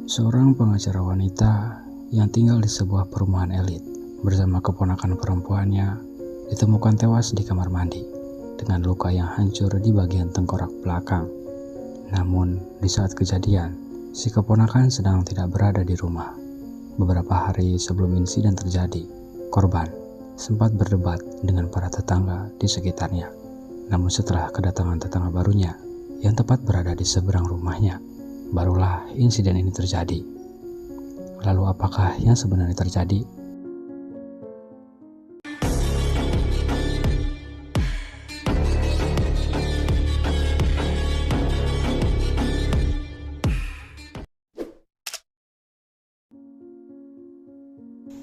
Seorang pengacara wanita yang tinggal di sebuah perumahan elit bersama keponakan perempuannya ditemukan tewas di kamar mandi dengan luka yang hancur di bagian tengkorak belakang. Namun di saat kejadian, si keponakan sedang tidak berada di rumah. Beberapa hari sebelum insiden terjadi, korban sempat berdebat dengan para tetangga di sekitarnya. Namun setelah kedatangan tetangga barunya yang tepat berada di seberang rumahnya, barulah insiden ini terjadi. Lalu apakah yang sebenarnya terjadi?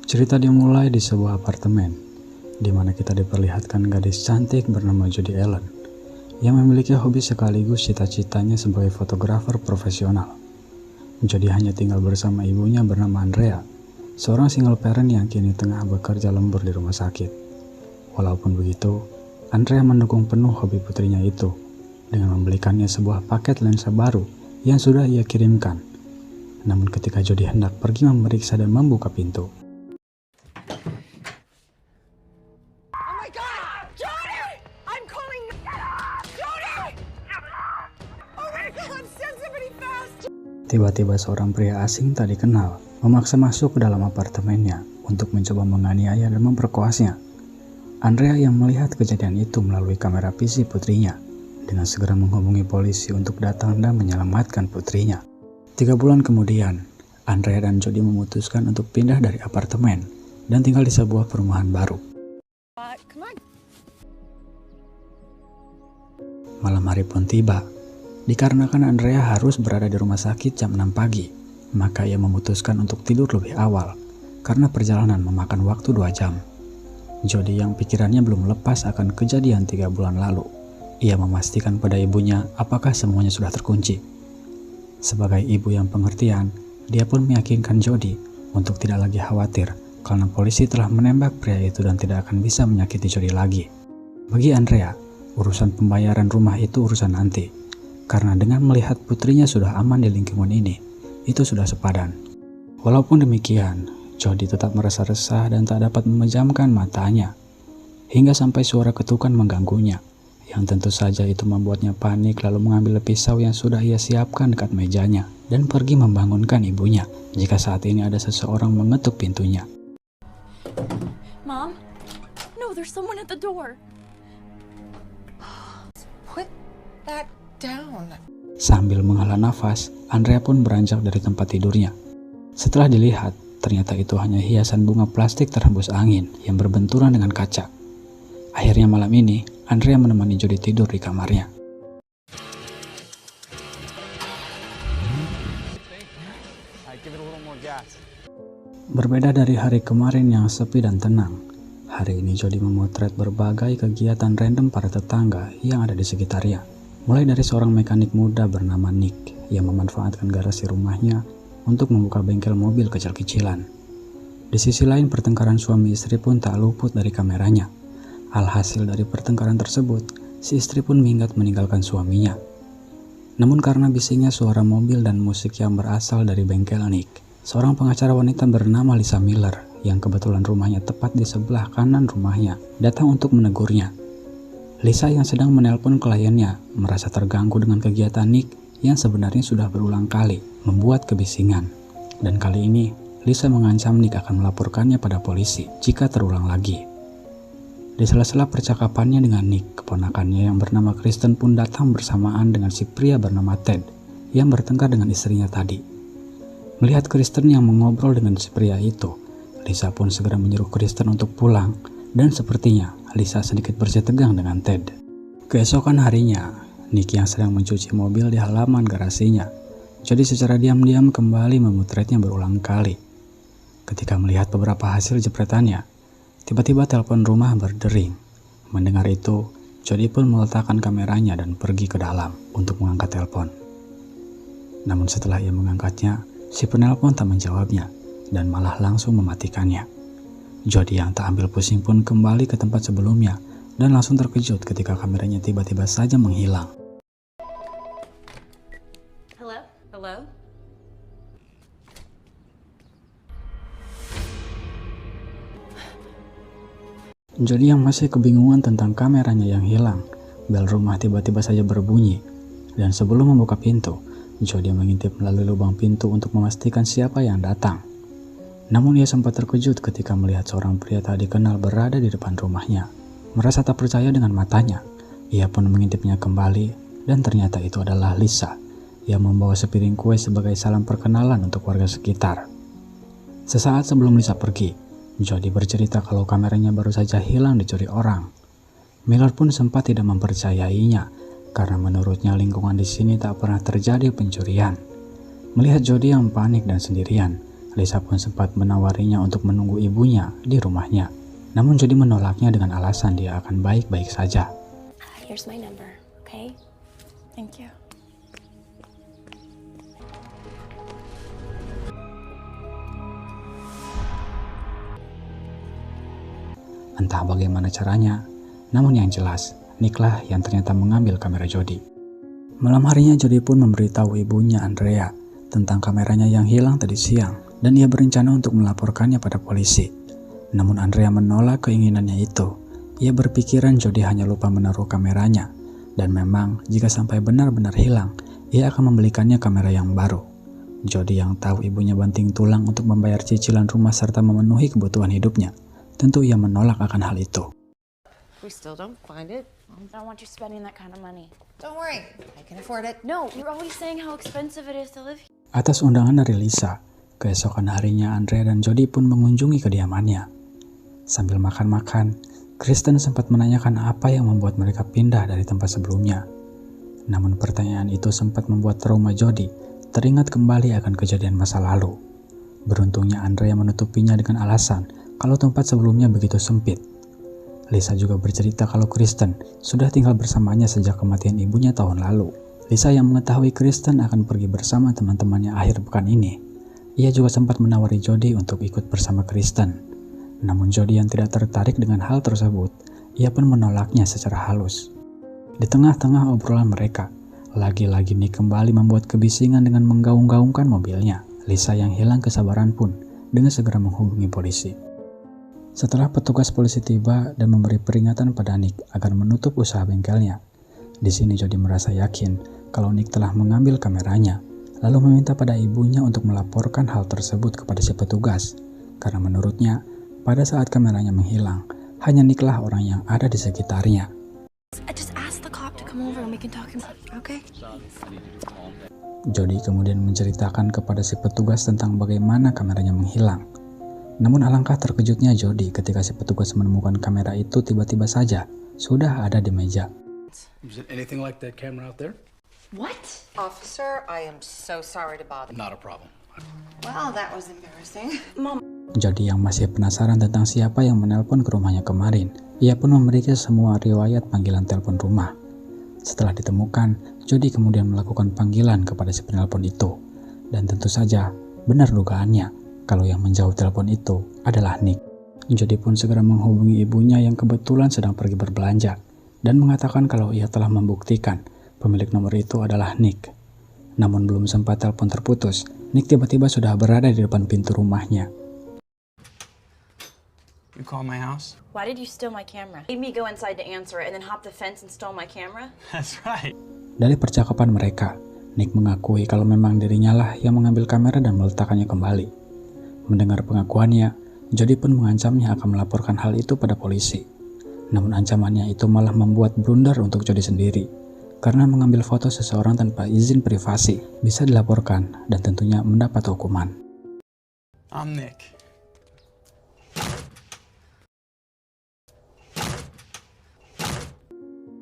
Cerita dimulai di sebuah apartemen, di mana kita diperlihatkan gadis cantik bernama Jody Allen, yang memiliki hobi sekaligus cita-citanya sebagai fotografer profesional. Jody hanya tinggal bersama ibunya bernama Andrea, seorang single parent yang kini tengah bekerja lembur di rumah sakit. Walaupun begitu, Andrea mendukung penuh hobi putrinya itu, dengan membelikannya sebuah paket lensa baru yang sudah ia kirimkan. Namun ketika Jody hendak pergi memeriksa dan membuka pintu, tiba-tiba seorang pria asing tak dikenal memaksa masuk ke dalam apartemennya untuk mencoba menganiaya dan memperkoasnya. Andrea yang melihat kejadian itu melalui kamera PC putrinya dengan segera menghubungi polisi untuk datang dan menyelamatkan putrinya. 3 bulan kemudian, Andrea dan Jody memutuskan untuk pindah dari apartemen dan tinggal di sebuah perumahan baru. Malam hari pun tiba. Dikarenakan Andrea harus berada di rumah sakit jam 6 pagi, maka ia memutuskan untuk tidur lebih awal karena perjalanan memakan waktu 2 jam. Jody yang pikirannya belum lepas akan kejadian 3 bulan lalu, ia memastikan pada ibunya apakah semuanya sudah terkunci. Sebagai ibu yang pengertian, dia pun meyakinkan Jody untuk tidak lagi khawatir karena polisi telah menembak pria itu dan tidak akan bisa menyakiti Jody lagi. Bagi Andrea, urusan pembayaran rumah itu urusan nanti. Karena dengan melihat putrinya sudah aman di lingkungan ini, itu sudah sepadan. Walaupun demikian, Jody tetap merasa resah dan tak dapat memejamkan matanya. Hingga sampai suara ketukan mengganggunya, yang tentu saja itu membuatnya panik lalu mengambil pisau yang sudah ia siapkan dekat mejanya dan pergi membangunkan ibunya jika saat ini ada seseorang mengetuk pintunya. Mom? No, there's someone at the door. Put that down. Sambil menghela nafas, Andrea pun beranjak dari tempat tidurnya. Setelah dilihat, ternyata itu hanya hiasan bunga plastik terhembus angin yang berbenturan dengan kaca. Akhirnya malam ini, Andrea menemani Jody tidur di kamarnya. Berbeda dari hari kemarin yang sepi dan tenang, hari ini Jody memotret berbagai kegiatan random para tetangga yang ada di sekitarnya. Mulai dari seorang mekanik muda bernama Nick yang memanfaatkan garasi rumahnya untuk membuka bengkel mobil kecil-kecilan. Di sisi lain, pertengkaran suami istri pun tak luput dari kameranya. Alhasil dari pertengkaran tersebut, si istri pun minggat meninggalkan suaminya. Namun karena bisingnya suara mobil dan musik yang berasal dari bengkel Nick, seorang pengacara wanita bernama Lisa Miller yang kebetulan rumahnya tepat di sebelah kanan rumahnya datang untuk menegurnya. Lisa yang sedang menelpon kliennya merasa terganggu dengan kegiatan Nick yang sebenarnya sudah berulang kali membuat kebisingan. Dan kali ini, Lisa mengancam Nick akan melaporkannya pada polisi jika terulang lagi. Di sela-sela percakapannya dengan Nick, keponakannya yang bernama Kristen pun datang bersamaan dengan si pria bernama Ted yang bertengkar dengan istrinya tadi. Melihat Kristen yang mengobrol dengan si pria itu, Lisa pun segera menyuruh Kristen untuk pulang. Dan sepertinya Lisa sedikit bersih tegang dengan Ted. Keesokan harinya, Nick yang sedang mencuci mobil di halaman garasinya, jadi secara diam-diam kembali memotretnya berulang kali. Ketika melihat beberapa hasil jepretannya, tiba-tiba telepon rumah berdering. Mendengar itu, Jody pun meletakkan kameranya dan pergi ke dalam untuk mengangkat telepon. Namun setelah ia mengangkatnya, si penelpon tak menjawabnya dan malah langsung mematikannya. Jody yang tak ambil pusing pun kembali ke tempat sebelumnya dan langsung terkejut ketika kameranya tiba-tiba saja menghilang. Hello? Hello? Jody yang masih kebingungan tentang kameranya yang hilang, bel rumah tiba-tiba saja berbunyi. Dan sebelum membuka pintu, Jody mengintip melalui lubang pintu untuk memastikan siapa yang datang. Namun ia sempat terkejut ketika melihat seorang pria tak dikenal berada di depan rumahnya. Merasa tak percaya dengan matanya, ia pun mengintipnya kembali dan ternyata itu adalah Lisa yang membawa sepiring kue sebagai salam perkenalan untuk warga sekitar. Sesaat sebelum Lisa pergi, Jody bercerita kalau kameranya baru saja hilang dicuri orang. Miller pun sempat tidak mempercayainya karena menurutnya lingkungan di sini tak pernah terjadi pencurian. Melihat Jody yang panik dan sendirian, Lisa pun sempat menawarinya untuk menunggu ibunya di rumahnya. Namun Jody menolaknya dengan alasan dia akan baik-baik saja. Here's my number, okay? Thank you. Entah bagaimana caranya, namun yang jelas, Nick lah yang ternyata mengambil kamera Jody. Malam harinya Jody pun memberitahu ibunya Andrea tentang kameranya yang hilang tadi siang dan ia berencana untuk melaporkannya pada polisi. Namun Andrea menolak keinginannya itu. Ia berpikiran Jody hanya lupa menaruh kameranya dan memang jika sampai benar-benar hilang, ia akan membelikannya kamera yang baru. Jody yang tahu ibunya banting tulang untuk membayar cicilan rumah serta memenuhi kebutuhan hidupnya, tentu ia menolak akan hal itu. We still don't find it. I don't want you spending that kind of money. Don't worry, I can afford it. No, you're always saying how expensive it is to live here. Atas undangan dari Lisa, keesokan harinya Andrea dan Jody pun mengunjungi kediamannya. Sambil makan-makan, Kristen sempat menanyakan apa yang membuat mereka pindah dari tempat sebelumnya. Namun pertanyaan itu sempat membuat trauma Jody teringat kembali akan kejadian masa lalu. Beruntungnya Andrea menutupinya dengan alasan kalau tempat sebelumnya begitu sempit. Lisa juga bercerita kalau Kristen sudah tinggal bersamanya sejak kematian ibunya tahun lalu. Lisa yang mengetahui Kristen akan pergi bersama teman-temannya akhir pekan ini. Ia juga sempat menawari Jody untuk ikut bersama Kristen. Namun Jody yang tidak tertarik dengan hal tersebut, ia pun menolaknya secara halus. Di tengah-tengah obrolan mereka, lagi-lagi Nick kembali membuat kebisingan dengan menggaung-gaungkan mobilnya. Lisa yang hilang kesabaran pun dengan segera menghubungi polisi. Setelah petugas polisi tiba dan memberi peringatan pada Nick agar menutup usaha bengkelnya, di sini Jody merasa yakin kalau Nick telah mengambil kameranya, lalu meminta pada ibunya untuk melaporkan hal tersebut kepada si petugas, karena menurutnya pada saat kameranya menghilang, hanya Nick lah orang yang ada di sekitarnya. I just ask the cop to come over and we can talk about it, okay? Jody kemudian menceritakan kepada si petugas tentang bagaimana kameranya menghilang. Namun alangkah terkejutnya Jody ketika si petugas menemukan kamera itu tiba-tiba saja sudah ada di meja. Is it anything like that camera out there? What? Officer, I am so sorry to bother. Not a problem. Well, that was embarrassing. Jody yang masih penasaran tentang siapa yang menelpon ke rumahnya kemarin, ia pun memberikan semua riwayat panggilan telepon rumah. Setelah ditemukan, Jody kemudian melakukan panggilan kepada si penelpon itu. Dan tentu saja, benar dugaannya kalau yang menjawab telepon itu adalah Nick. Jody pun segera menghubungi ibunya yang kebetulan sedang pergi berbelanja dan mengatakan kalau ia telah membuktikan pemilik nomor itu adalah Nick. Namun belum sempat telepon terputus, Nick tiba-tiba sudah berada di depan pintu rumahnya. You call my house? Why did you steal my camera? Made me go inside to answer it and then hop the fence and stole my camera? That's right. Dari percakapan mereka, Nick mengakui kalau memang dirinya lah yang mengambil kamera dan meletakkannya kembali. Mendengar pengakuannya, Jody pun mengancamnya akan melaporkan hal itu pada polisi. Namun ancamannya itu malah membuat blunder untuk Jody sendiri, karena mengambil foto seseorang tanpa izin privasi bisa dilaporkan dan tentunya mendapat hukuman. I'm Nick.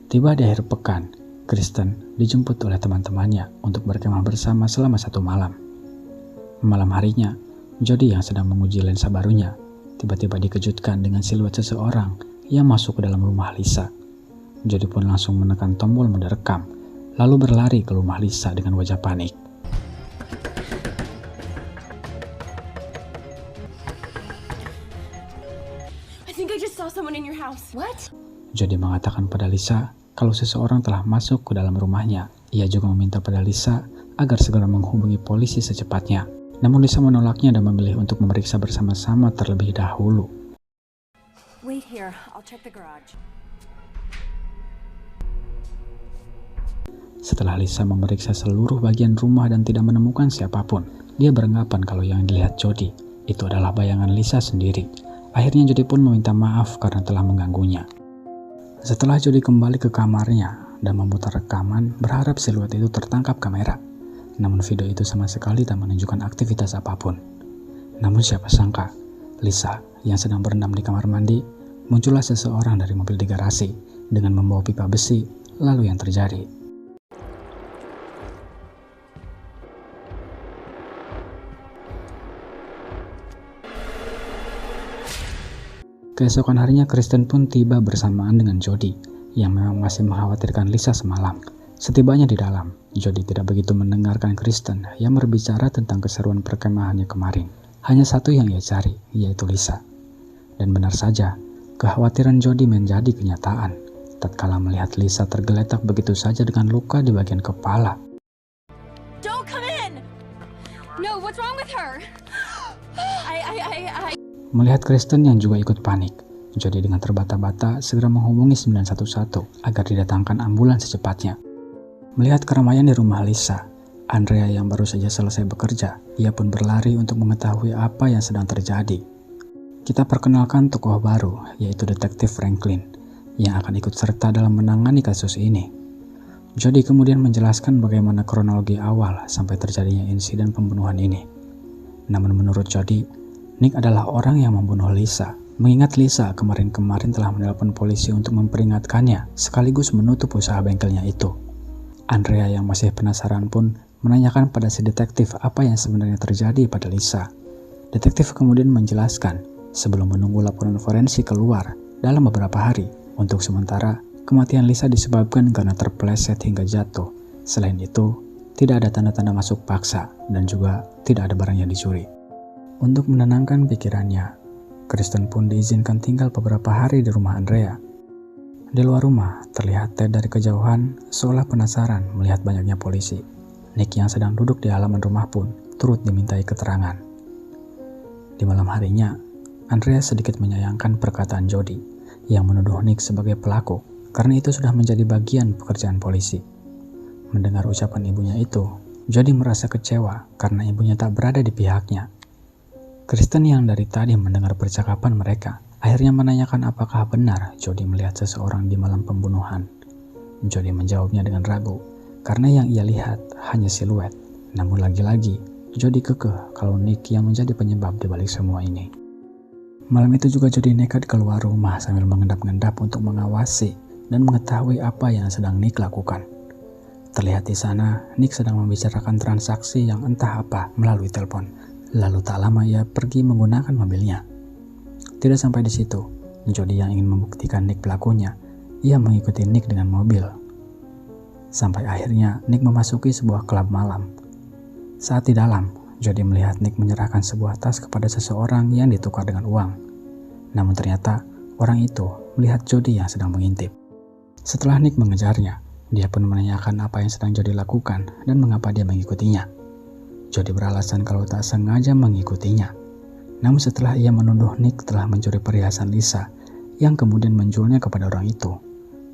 Tiba di akhir pekan, Kristen dijemput oleh teman-temannya untuk berkemah bersama selama 1 malam. Malam harinya, Jody yang sedang menguji lensa barunya tiba-tiba dikejutkan dengan siluet seseorang yang masuk ke dalam rumah Lisa. Jody pun langsung menekan tombol mode rekam, lalu berlari ke rumah Lisa dengan wajah panik. I think I just saw someone in your house. What? Jody mengatakan pada Lisa kalau seseorang telah masuk ke dalam rumahnya. Ia juga meminta pada Lisa agar segera menghubungi polisi secepatnya. Namun Lisa menolaknya dan memilih untuk memeriksa bersama-sama terlebih dahulu. Wait here. I'll check the garage. Setelah Lisa memeriksa seluruh bagian rumah dan tidak menemukan siapapun, dia beranggapan kalau yang dilihat Jody itu adalah bayangan Lisa sendiri. Akhirnya Jody pun meminta maaf karena telah mengganggunya. Setelah Jody kembali ke kamarnya dan memutar rekaman, berharap siluet itu tertangkap kamera. Namun video itu sama sekali tak menunjukkan aktivitas apapun. Namun siapa sangka, Lisa yang sedang berendam di kamar mandi, muncullah seseorang dari mobil di garasi dengan membawa pipa besi. Lalu yang terjadi? Keesokan harinya Kristen pun tiba bersamaan dengan Jody yang memang masih mengkhawatirkan Lisa semalam. Setibanya di dalam, Jody tidak begitu mendengarkan Kristen yang berbicara tentang keseruan perkemahannya kemarin. Hanya satu yang ia cari, yaitu Lisa. Dan benar saja, kekhawatiran Jody menjadi kenyataan tatkala melihat Lisa tergeletak begitu saja dengan luka di bagian kepala. Don't come in! No, what's wrong with her? I Melihat Kristen yang juga ikut panik, Jody dengan terbata-bata segera menghubungi 911 agar didatangkan ambulans secepatnya. Melihat keramaian di rumah Lisa, Andrea yang baru saja selesai bekerja, ia pun berlari untuk mengetahui apa yang sedang terjadi. Kita perkenalkan tokoh baru, yaitu Detektif Franklin, yang akan ikut serta dalam menangani kasus ini. Jody kemudian menjelaskan bagaimana kronologi awal sampai terjadinya insiden pembunuhan ini. Namun menurut Jody, Nick adalah orang yang membunuh Lisa, mengingat Lisa kemarin-kemarin telah menelpon polisi untuk memperingatkannya sekaligus menutup usaha bengkelnya itu. Andrea yang masih penasaran pun menanyakan pada si detektif apa yang sebenarnya terjadi pada Lisa. Detektif kemudian menjelaskan sebelum menunggu laporan forensik keluar dalam beberapa hari. Untuk sementara, kematian Lisa disebabkan karena terpeleset hingga jatuh. Selain itu, tidak ada tanda-tanda masuk paksa dan juga tidak ada barang yang dicuri. Untuk menenangkan pikirannya, Kristen pun diizinkan tinggal beberapa hari di rumah Andrea. Di luar rumah, terlihat Ted dari kejauhan seolah penasaran melihat banyaknya polisi. Nick yang sedang duduk di halaman rumah pun turut dimintai keterangan. Di malam harinya, Andrea sedikit menyayangkan perkataan Jody yang menuduh Nick sebagai pelaku karena itu sudah menjadi bagian pekerjaan polisi. Mendengar ucapan ibunya itu, Jody merasa kecewa karena ibunya tak berada di pihaknya. Kristen yang dari tadi mendengar percakapan mereka akhirnya menanyakan apakah benar Jody melihat seseorang di malam pembunuhan. Jody menjawabnya dengan ragu karena yang ia lihat hanya siluet. Namun lagi-lagi Jody kekeh kalau Nick yang menjadi penyebab di balik semua ini. Malam itu juga Jody nekat keluar rumah sambil mengendap-endap untuk mengawasi dan mengetahui apa yang sedang Nick lakukan. Terlihat di sana Nick sedang membicarakan transaksi yang entah apa melalui telepon. Lalu tak lama ia pergi menggunakan mobilnya. Tidak sampai di situ, Jody yang ingin membuktikan Nick pelakunya, ia mengikuti Nick dengan mobil. Sampai akhirnya Nick memasuki sebuah klub malam. Saat di dalam, Jody melihat Nick menyerahkan sebuah tas kepada seseorang yang ditukar dengan uang. Namun ternyata orang itu melihat Jody yang sedang mengintip. Setelah Nick mengejarnya, dia pun menanyakan apa yang sedang Jody lakukan dan mengapa dia mengikutinya. Jody beralasan kalau tak sengaja mengikutinya. Namun setelah ia menuduh Nick telah mencuri perhiasan Lisa yang kemudian menjualnya kepada orang itu.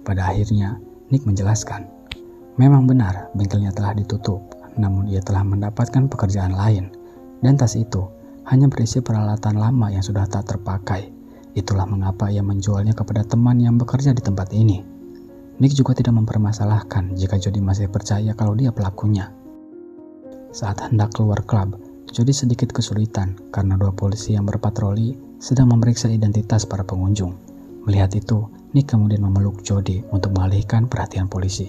Pada akhirnya, Nick menjelaskan, memang benar bengkelnya telah ditutup, namun ia telah mendapatkan pekerjaan lain. Dan tas itu hanya berisi peralatan lama yang sudah tak terpakai. Itulah mengapa ia menjualnya kepada teman yang bekerja di tempat ini. Nick juga tidak mempermasalahkan jika Jody masih percaya kalau dia pelakunya. Saat hendak keluar klub, Jody sedikit kesulitan karena dua polisi yang berpatroli sedang memeriksa identitas para pengunjung. Melihat itu, Nick kemudian memeluk Jody untuk mengalihkan perhatian polisi.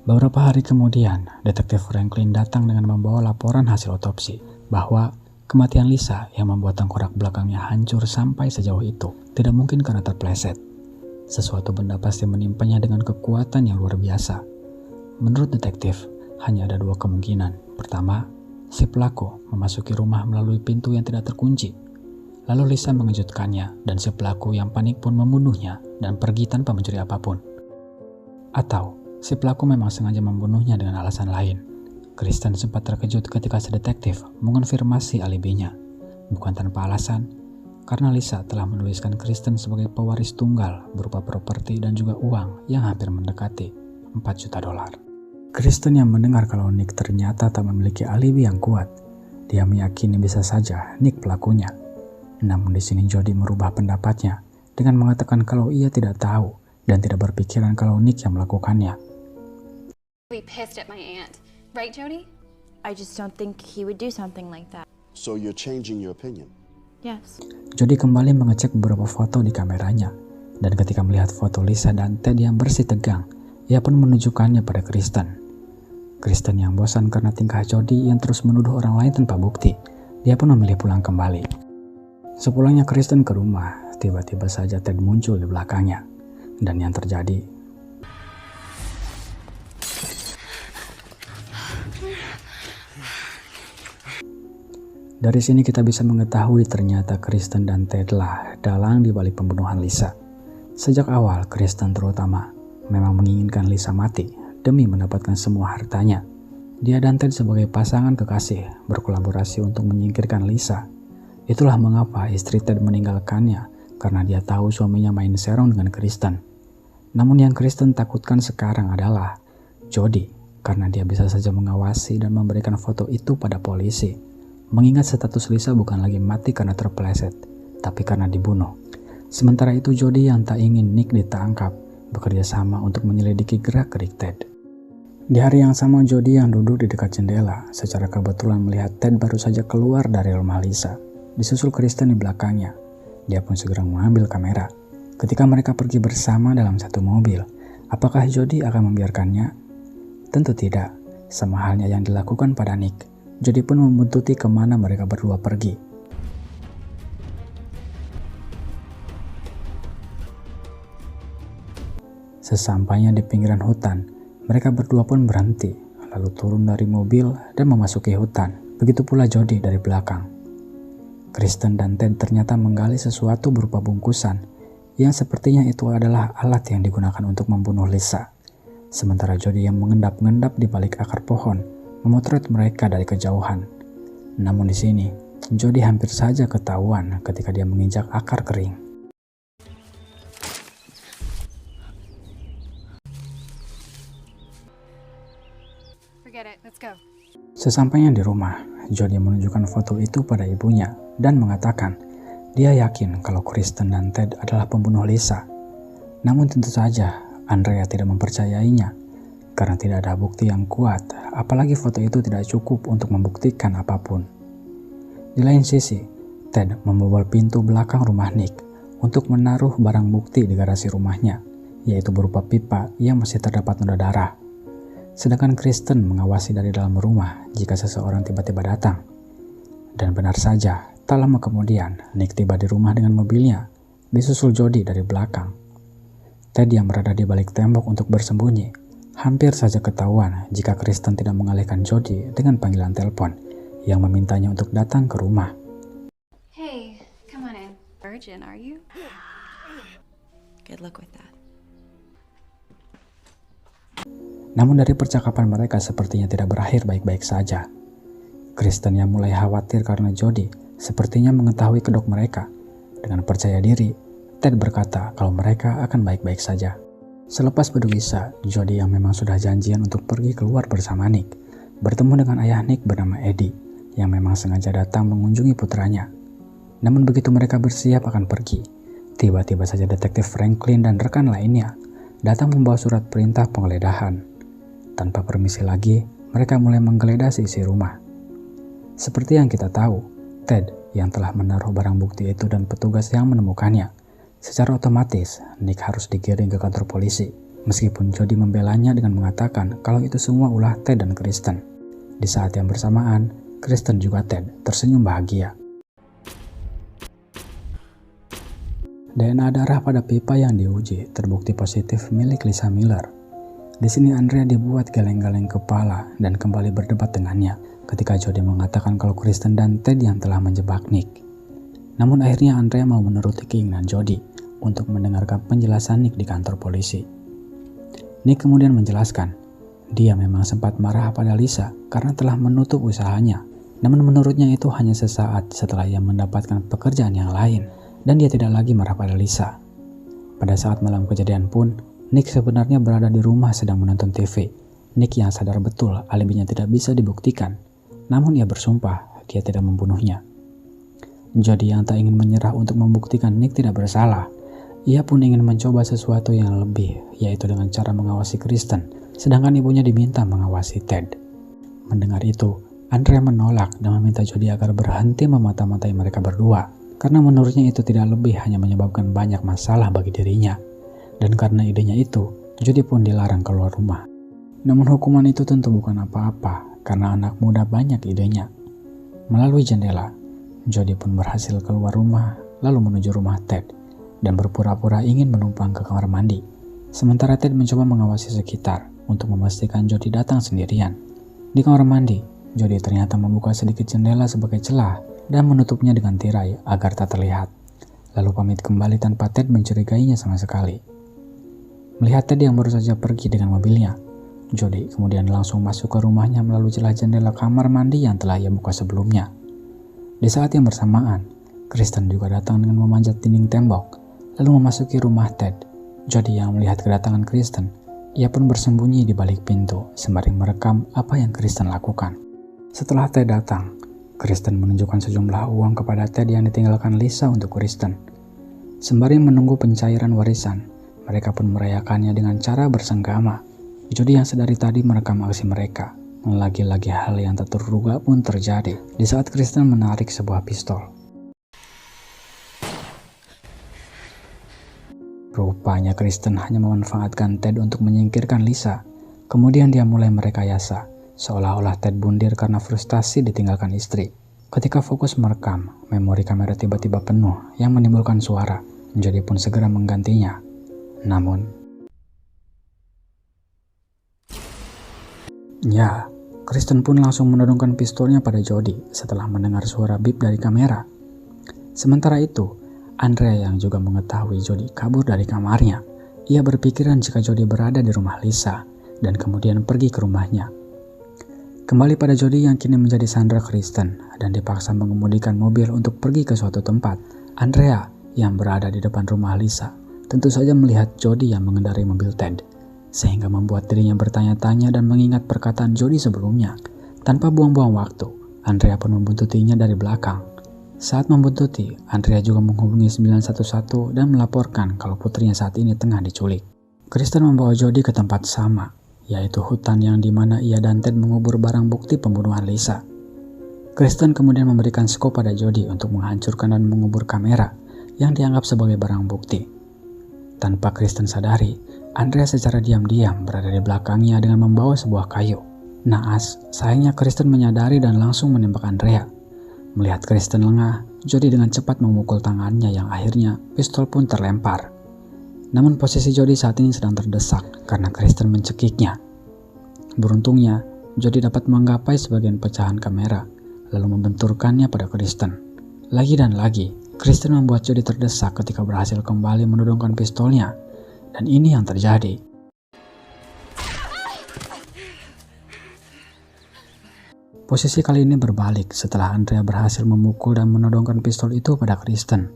Beberapa hari kemudian, Detektif Franklin datang dengan membawa laporan hasil otopsi bahwa kematian Lisa yang membuat tengkorak belakangnya hancur sampai sejauh itu tidak mungkin karena terpleset. Sesuatu benda pasti menimpanya dengan kekuatan yang luar biasa. Menurut detektif, hanya ada dua kemungkinan. Pertama, si pelaku memasuki rumah melalui pintu yang tidak terkunci. Lalu Lisa mengejutkannya dan si pelaku yang panik pun membunuhnya dan pergi tanpa mencuri apapun. Atau, si pelaku memang sengaja membunuhnya dengan alasan lain. Kristen sempat terkejut ketika si detektif mengonfirmasi alibinya. Bukan tanpa alasan, karena Lisa telah menuliskan Kristen sebagai pewaris tunggal berupa properti dan juga uang yang hampir mendekati $4 juta. Kristen yang mendengar kalau Nick ternyata tak memiliki alibi yang kuat, dia meyakini bisa saja Nick pelakunya. Namun di sini Jody merubah pendapatnya dengan mengatakan kalau ia tidak tahu dan tidak berpikiran kalau Nick yang melakukannya. Really pissed at my aunt, right, Jody? I just don't think he would do something like that. So you're changing your opinion? Yes. Jody kembali mengecek beberapa foto di kameranya, dan ketika melihat foto Lisa dan Ted yang bersih tegang, ia pun menunjukkannya pada Kristen. Kristen yang bosan karena tingkah Jody yang terus menuduh orang lain tanpa bukti, dia pun memilih pulang kembali. Sepulangnya Kristen ke rumah, tiba-tiba saja Ted muncul di belakangnya, dan yang terjadi dari sini kita bisa mengetahui ternyata Kristen dan Ted lah dalang di balik pembunuhan Lisa. Sejak awal, Kristen terutama memang menginginkan Lisa mati demi mendapatkan semua hartanya. Dia dan Ted sebagai pasangan kekasih berkolaborasi untuk menyingkirkan Lisa. Itulah mengapa istri Ted meninggalkannya, karena dia tahu suaminya main serong dengan Kristen. Namun yang Kristen takutkan sekarang adalah Jody, karena dia bisa saja mengawasi dan memberikan foto itu pada polisi. Mengingat status Lisa bukan lagi mati karena terpeleset, tapi karena dibunuh. Sementara itu Jody yang tak ingin Nick ditangkap, bekerja sama untuk menyelidiki gerak-gerik Ted. Di hari yang sama Jody yang duduk di dekat jendela, secara kebetulan melihat Ted baru saja keluar dari rumah Lisa. Disusul Kristen di belakangnya. Dia pun segera mengambil kamera. Ketika mereka pergi bersama dalam satu mobil, apakah Jody akan membiarkannya? Tentu tidak, sama halnya yang dilakukan pada Nick. Jody pun membuntuti kemana mereka berdua pergi. Sesampainya di pinggiran hutan, mereka berdua pun berhenti, lalu turun dari mobil dan memasuki hutan. Begitu pula Jody dari belakang. Kristen dan Ted ternyata menggali sesuatu berupa bungkusan, yang sepertinya itu adalah alat yang digunakan untuk membunuh Lisa. Sementara Jody yang mengendap-endap di balik akar pohon, memotret mereka dari kejauhan. Namun di sini, Jody hampir saja ketahuan ketika dia menginjak akar kering. Forget it, let's go. Sesampainya di rumah, Jody menunjukkan foto itu pada ibunya dan mengatakan dia yakin kalau Kristen dan Ted adalah pembunuh Lisa. Namun tentu saja Andrea tidak mempercayainya karena tidak ada bukti yang kuat, apalagi foto itu tidak cukup untuk membuktikan apapun. Di lain sisi, Ted membobol pintu belakang rumah Nick untuk menaruh barang bukti di garasi rumahnya, yaitu berupa pipa yang masih terdapat noda darah. Sedangkan Kristen mengawasi dari dalam rumah jika seseorang tiba-tiba datang. Dan benar saja, tak lama kemudian Nick tiba di rumah dengan mobilnya, disusul Jody dari belakang. Ted yang berada di balik tembok untuk bersembunyi, hampir saja ketahuan jika Kristen tidak mengalihkan Jody dengan panggilan telepon yang memintanya untuk datang ke rumah. Hey, come on in. Virgin, are you? Good luck with that. Namun dari percakapan mereka sepertinya tidak berakhir baik-baik saja. Kristen yang mulai khawatir karena Jody sepertinya mengetahui kedok mereka. Dengan percaya diri, Ted berkata kalau mereka akan baik-baik saja. Selepas berpisah, Jody yang memang sudah janjian untuk pergi keluar bersama Nick, bertemu dengan ayah Nick bernama Eddie, yang memang sengaja datang mengunjungi putranya. Namun begitu mereka bersiap akan pergi, tiba-tiba saja detektif Franklin dan rekan lainnya datang membawa surat perintah penggeledahan. Tanpa permisi lagi, mereka mulai menggeledah isi rumah. Seperti yang kita tahu, Ted yang telah menaruh barang bukti itu dan petugas yang menemukannya, secara otomatis Nick harus digiring ke kantor polisi, meskipun Jody membelanya dengan mengatakan kalau itu semua ulah Ted dan Kristen. Di saat yang bersamaan, Kristen juga Ted tersenyum bahagia. DNA darah pada pipa yang diuji terbukti positif milik Lisa Miller. Di sini Andrea dibuat geleng-geleng kepala dan kembali berdebat dengannya ketika Jody mengatakan kalau Kristen dan Ted yang telah menjebak Nick. Namun akhirnya Andrea mau menuruti keinginan Jody untuk mendengarkan penjelasan Nick di kantor polisi. Nick kemudian menjelaskan, dia memang sempat marah pada Lisa karena telah menutup usahanya. Namun menurutnya itu hanya sesaat setelah ia mendapatkan pekerjaan yang lain dan dia tidak lagi marah pada Lisa. Pada saat malam kejadian pun, Nick sebenarnya berada di rumah sedang menonton TV. Nick yang sadar betul alibinya tidak bisa dibuktikan, namun ia bersumpah dia tidak membunuhnya. Jody yang tak ingin menyerah untuk membuktikan Nick tidak bersalah. Ia pun ingin mencoba sesuatu yang lebih, yaitu dengan cara mengawasi Kristen, sedangkan ibunya diminta mengawasi Ted. Mendengar itu, Andrea menolak dan meminta Jody agar berhenti memata-matai mereka berdua, karena menurutnya itu tidak lebih hanya menyebabkan banyak masalah bagi dirinya. Dan karena idenya itu, Jody pun dilarang keluar rumah. Namun hukuman itu tentu bukan apa-apa, karena anak muda banyak idenya. Melalui jendela, Jody pun berhasil keluar rumah, lalu menuju rumah Ted, dan berpura-pura ingin menumpang ke kamar mandi. Sementara Ted mencoba mengawasi sekitar untuk memastikan Jody datang sendirian. Di kamar mandi, Jody ternyata membuka sedikit jendela sebagai celah dan menutupnya dengan tirai agar tak terlihat. Lalu pamit kembali tanpa Ted mencurigainya sama sekali. Melihat Ted yang baru saja pergi dengan mobilnya, Jody kemudian langsung masuk ke rumahnya melalui celah jendela kamar mandi yang telah ia buka sebelumnya. Di saat yang bersamaan, Kristen juga datang dengan memanjat dinding tembok, lalu memasuki rumah Ted. Jody yang melihat kedatangan Kristen, ia pun bersembunyi di balik pintu sembari merekam apa yang Kristen lakukan. Setelah Ted datang, Kristen menunjukkan sejumlah uang kepada Ted yang ditinggalkan Lisa untuk Kristen. Sembari menunggu pencairan warisan, mereka pun merayakannya dengan cara bersenggama. Jody yang sedari tadi merekam aksi mereka. Lagi-lagi hal yang tak terduga pun terjadi di saat Kristen menarik sebuah pistol. Rupanya Kristen hanya memanfaatkan Ted untuk menyingkirkan Lisa. Kemudian dia mulai merekayasa, seolah-olah Ted bundir karena frustasi ditinggalkan istri. Ketika fokus merekam, memori kamera tiba-tiba penuh yang menimbulkan suara. Jody pun segera menggantinya. Namun, Kristen pun langsung menodongkan pistolnya pada Jody setelah mendengar suara bip dari kamera. Sementara itu, Andrea yang juga mengetahui Jody kabur dari kamarnya. Ia berpikiran jika Jody berada di rumah Lisa dan kemudian pergi ke rumahnya. Kembali pada Jody yang kini menjadi sandera Kristen dan dipaksa mengemudikan mobil untuk pergi ke suatu tempat. Andrea yang berada di depan rumah Lisa tentu saja melihat Jody yang mengendarai mobil Ted, sehingga membuat dirinya bertanya-tanya dan mengingat perkataan Jody sebelumnya. Tanpa buang-buang waktu, Andrea pun membuntutinya dari belakang. Saat membuntuti, Andrea juga menghubungi 911 dan melaporkan kalau putrinya saat ini tengah diculik. Kristen membawa Jody ke tempat sama, yaitu hutan yang dimana ia dan Ted mengubur barang bukti pembunuhan Lisa. Kristen kemudian memberikan skop pada Jody untuk menghancurkan dan mengubur kamera yang dianggap sebagai barang bukti. Tanpa Kristen sadari, Andrea secara diam-diam berada di belakangnya dengan membawa sebuah kayu. Naas, sayangnya Kristen menyadari dan langsung menembak Andrea. Melihat Kristen lengah, Jody dengan cepat memukul tangannya yang akhirnya pistol pun terlempar. Namun posisi Jody saat ini sedang terdesak karena Kristen mencekiknya. Beruntungnya, Jody dapat menggapai sebagian pecahan kamera, lalu membenturkannya pada Kristen. Lagi dan lagi, Kristen membuat Jody terdesak ketika berhasil kembali menodongkan pistolnya. Dan ini yang terjadi. Posisi kali ini berbalik setelah Andrea berhasil memukul dan menodongkan pistol itu pada Kristen.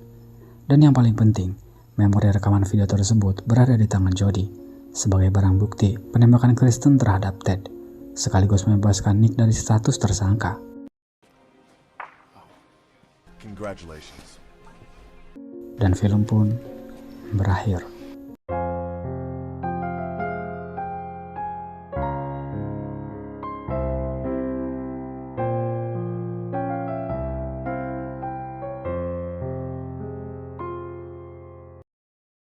Dan yang paling penting, memori rekaman video tersebut berada di tangan Jody sebagai barang bukti penembakan Kristen terhadap Ted, sekaligus membebaskan Nick dari status tersangka. Congratulations. Dan film pun berakhir.